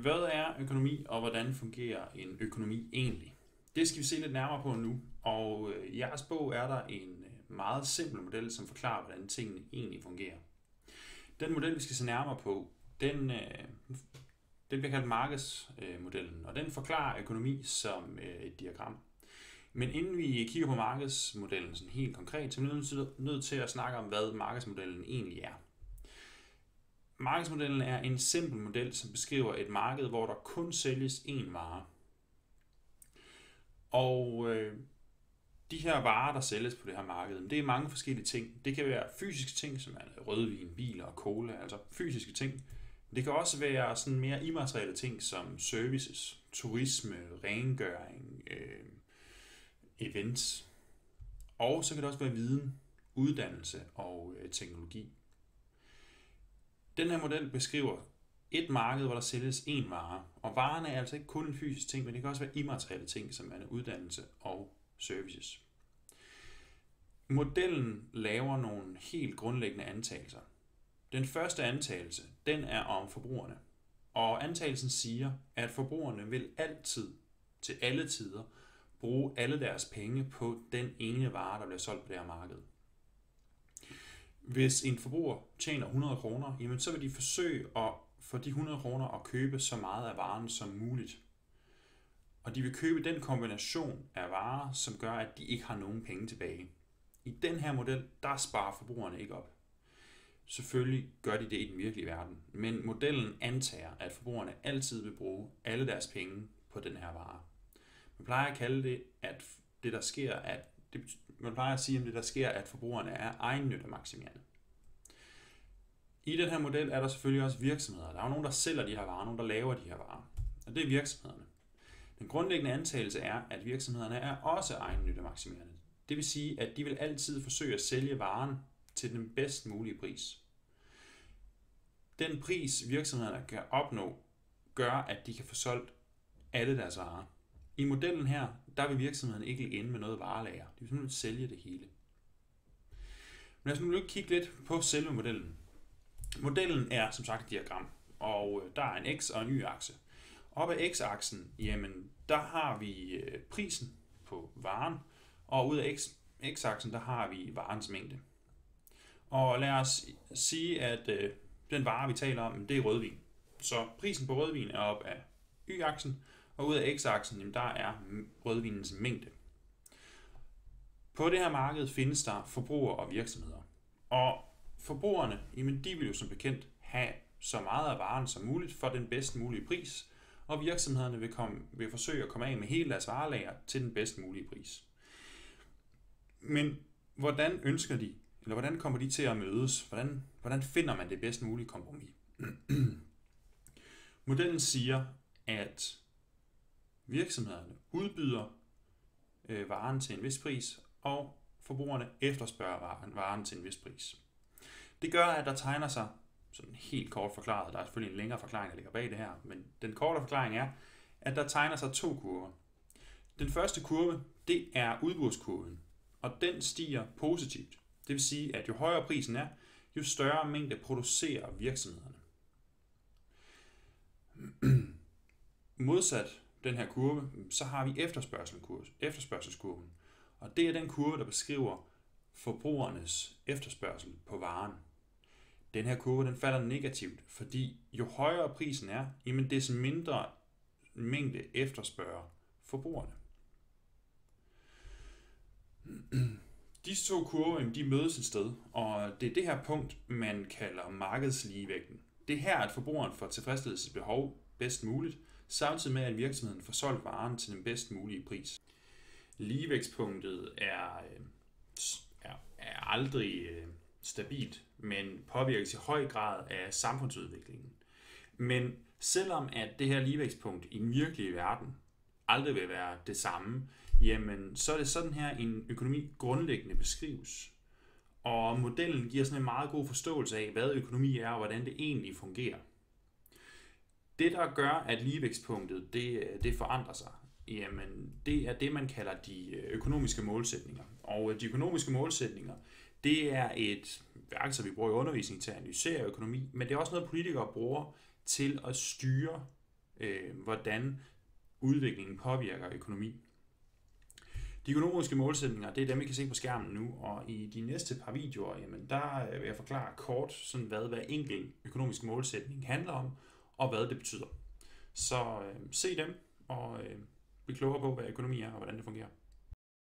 Hvad er økonomi, og hvordan fungerer en økonomi egentlig? Det skal vi se lidt nærmere på nu, og i jeres bog er der en meget simpel model, som forklarer, hvordan tingene egentlig fungerer. Den model, vi skal se nærmere på, den bliver kaldt markedsmodellen, og den forklarer økonomi som et diagram. Men inden vi kigger på markedsmodellen sådan helt konkret, så er vi nødt til at snakke om, hvad markedsmodellen egentlig er. Markedsmodellen er en simpel model, som beskriver et marked, hvor der kun sælges én vare. Og de her varer, der sælges på det her marked, det er mange forskellige ting. Det kan være fysiske ting, som er rødvin, biler og cola, altså fysiske ting. Det kan også være sådan mere immaterielle ting, som services, turisme, rengøring, events. Og så kan det også være viden, uddannelse og teknologi. Den her model beskriver et marked, hvor der sælges én vare. Og varen er altså ikke kun en fysisk ting, men det kan også være immaterielle ting, som er uddannelse og services. Modellen laver nogle helt grundlæggende antagelser. Den første antagelse, den er om forbrugerne. Og antagelsen siger, at forbrugerne vil altid, til alle tider, bruge alle deres penge på den ene vare, der bliver solgt på det her marked. Hvis en forbruger tjener 100 kroner, jamen så vil de forsøge at for de 100 kroner at købe så meget af varen som muligt. Og de vil købe den kombination af varer, som gør, at de ikke har nogen penge tilbage. I den her model, der sparer forbrugerne ikke op. Selvfølgelig gør de det i den virkelige verden, men modellen antager, at forbrugerne altid vil bruge alle deres penge på den her vare. Man plejer at kalde det, at det der sker, man plejer at sige om det der sker, at forbrugerne er egennyttemaksimerende. I den her model er der selvfølgelig også virksomheder. Der er jo nogen, der sælger de her varer, nogen, der laver de her varer. Og det er virksomhederne. Den grundlæggende antagelse er, at virksomhederne er også egennyttemaksimerende. Det vil sige, at de vil altid forsøge at sælge varen til den bedst mulige pris. Den pris, virksomhederne kan opnå, gør, at de kan få solgt alle deres varer. I modellen her, der vil virksomhederne ikke ligge inde med noget varelager. De vil simpelthen sælge det hele. Men lad os nu kigge lidt på selve modellen. Modellen er som sagt et diagram, og der er en x- og en y-akse. Oppe af x-aksen, jamen, der har vi prisen på varen, og ud af x-aksen, der har vi varens mængde. Og lad os sige, at den vare, vi taler om, det er rødvin. Så prisen på rødvin er op af y-aksen, og ud af x-aksen, jamen, der er rødvinens mængde. På det her marked findes der forbrugere og virksomheder. Og forbrugerne, jamen, de vil jo som bekendt have så meget af varen som muligt for den bedst mulige pris, og virksomhederne vil forsøge at komme af med hele deres varelager til den bedst mulige pris. Men hvordan kommer de til at mødes? Hvordan finder man det bedst mulige kompromis? Modellen siger, at virksomhederne udbyder varen til en vis pris, og forbrugerne efterspørger varen til en vis pris. Det gør, at der tegner sig, sådan helt kort forklaret, der er selvfølgelig en længere forklaring, der ligger bag det her, men den korte forklaring er, at der tegner sig to kurver. Den første kurve, det er udbudskurven, og den stiger positivt. Det vil sige, at jo højere prisen er, jo større mængde producerer virksomhederne. Modsat den her kurve, så har vi efterspørgselskurven, og det er den kurve, der beskriver forbrugernes efterspørgsel på varen. Den her kurve, den falder negativt, fordi jo højere prisen er, jamen des mindre mængde efterspørger forbrugerne. Disse to kurver, de mødes et sted, og det er det her punkt, man kalder markedsligevægten. Det er her, at forbrugeren får tilfredsstillet sit behov bedst muligt, samtidig med, at virksomheden får solgt varen til den bedst mulige pris. Ligevægtspunktet er aldrig stabilt, men påvirkes i høj grad af samfundsudviklingen. Men selvom at det her ligevægtspunkt i den virkelige verden aldrig vil være det samme, jamen så er det sådan her en økonomi grundlæggende beskrives. Og modellen giver sådan en meget god forståelse af, hvad økonomi er og hvordan det egentlig fungerer. Det, der gør, at ligevægtspunktet det forandrer sig, jamen det er det, man kalder de økonomiske målsætninger. Og de økonomiske målsætninger, det er et værktøj, vi bruger i undervisning til at analysere økonomi, men det er også noget, politikere bruger til at styre hvordan udviklingen påvirker økonomi. De økonomiske målsætninger, det er dem, vi kan se på skærmen nu, og i de næste par videoer, jamen, der vil jeg forklare kort, sådan hvad hver enkelt økonomisk målsætning handler om, og hvad det betyder. Så se dem, og bliv klogere på, hvad økonomi er, og hvordan det fungerer.